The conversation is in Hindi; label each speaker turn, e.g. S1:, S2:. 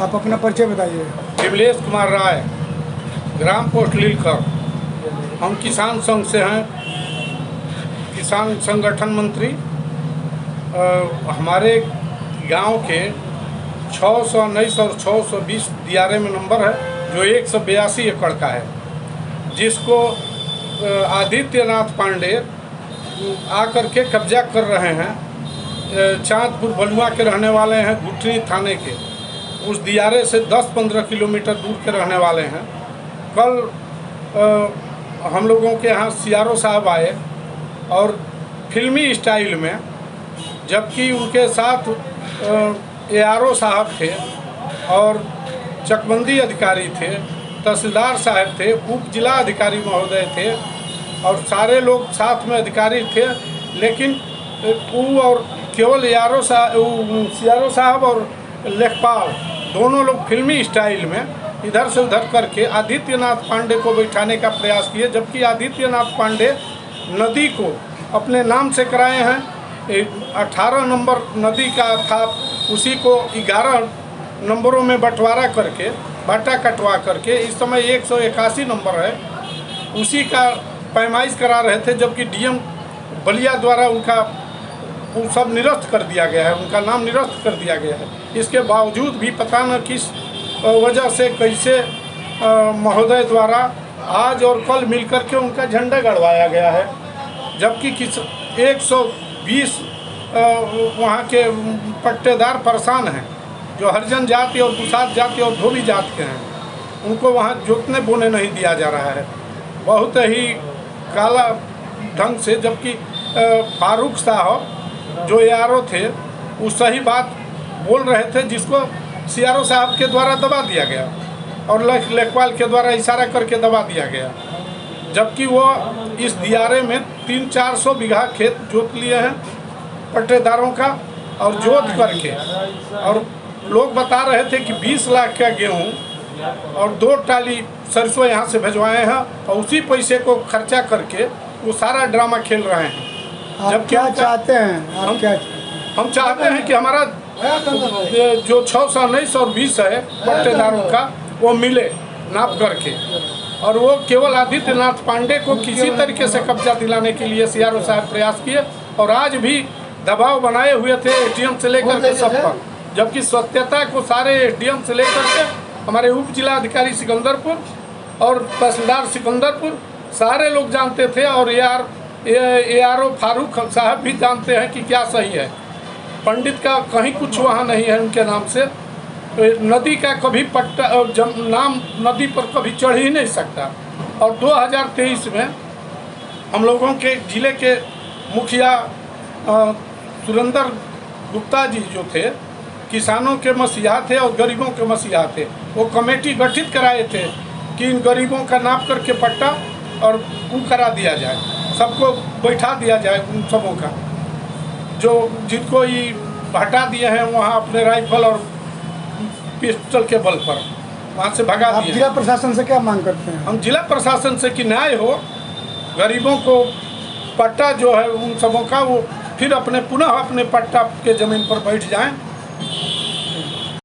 S1: आप अपना परिचय बताइए।
S2: विमलेश कुमार राय, ग्राम पोस्ट लीलकर। हम किसान संघ से हैं, किसान संगठन मंत्री। हमारे गांव के 619 और 620 दियारे में नंबर है, जो 182 एकड़ का है, जिसको आदित्यनाथ पांडे आकर के कब्जा कर रहे हैं। चांदपुर बलुआ के रहने वाले हैं, गुठनी थाने के। उस दियारे से 10-15 किलोमीटर दूर के रहने वाले हैं। कल हम लोगों के यहाँ सीआरओ साहब आए और फिल्मी स्टाइल में, जबकि उनके साथ एआरओ साहब थे और चकबंदी अधिकारी थे, तहसीलदार साहब थे, उप जिला अधिकारी महोदय थे और सारे लोग साथ में अधिकारी थे। लेकिन वो और केवल एआरओ साहब, सीआरओ साहब और लेखपाल दोनों लोग फिल्मी स्टाइल में इधर से उधर करके आदित्यनाथ पांडे को बैठाने का प्रयास किए, जबकि आदित्यनाथ पांडे नदी को अपने नाम से कराए हैं। 18 नंबर नदी का था, उसी को 11 नंबरों में बंटवारा करके, बाटा कटवा करके इस समय 181 नंबर है, उसी का पैमाइश करा रहे थे। जबकि डीएम बलिया द्वारा उनका वो सब निरस्त कर दिया गया है, उनका नाम निरस्त कर दिया गया है। इसके बावजूद भी पता न किस वजह से कैसे महोदय द्वारा आज और कल मिलकर के उनका झंडा गड़वाया गया है, जबकि 120 वहाँ के पट्टेदार परेशान हैं, जो हरिजन जाति और दुसाध जाति और धोबी जाति के हैं। उनको वहाँ जोतने बोने नहीं दिया जा रहा है, बहुत ही काला ढंग से। जबकि फारूक साहब जो एआरओ थे वो सही बात बोल रहे थे, जिसको सीआरओ साहब के द्वारा दबा दिया गया और लेखपाल के द्वारा इशारा करके दबा दिया गया। जबकि वो इस दियारे में 300-400 बीघा खेत जोत लिए हैं पट्टेदारों का, और जोत करके, और लोग बता रहे थे कि 20 लाख का गेहूं और 2 टाली सरसों यहाँ से भिजवाए हैं, और उसी पैसे को खर्चा करके वो सारा ड्रामा खेल रहे हैं।
S1: जब क्या चाहते हैं
S2: हम चाहते हैं कि हमारा जो 619 और 20 है पट्टेदारों का, वो मिले नाप करके, और वो केवल आदित्यनाथ पांडे को किसी तरीके से कब्जा दिलाने के लिए सीआरओ साहब प्रयास किए, और आज भी दबाव बनाए हुए थे एसडीएम से लेकर के सब पर। जबकि सत्यता को सारे एसडीएम से लेकर के हमारे उप जिला अधिकारी सिकंदरपुर और तहसीलदार सिकंदरपुर सारे लोग जानते थे, और एआरओ फारूक साहब भी जानते हैं कि क्या सही है। पंडित का कहीं कुछ वहाँ नहीं है उनके नाम से। नदी का कभी पट्टा नाम नदी पर कभी चढ़ ही नहीं सकता। और 2023 में हम लोगों के जिले के मुखिया सुरेंद्र गुप्ता जी जो थे, किसानों के मसीहा थे और गरीबों के मसीहा थे, वो कमेटी गठित कराए थे कि इन गरीबों का नाप करके पट्टा और वो करा दिया जाए, सबको बैठा दिया जाए। उन सबों का जो जिनको ये हटा दिए हैं वहाँ अपने राइफल और पिस्टल के बल पर वहाँ से भगा दिए।
S1: जिला प्रशासन से क्या मांग करते हैं?
S2: हम जिला प्रशासन से कि न्याय हो, गरीबों को पट्टा जो है उन सबों का, वो फिर पुनः अपने पट्टा के ज़मीन पर बैठ जाएं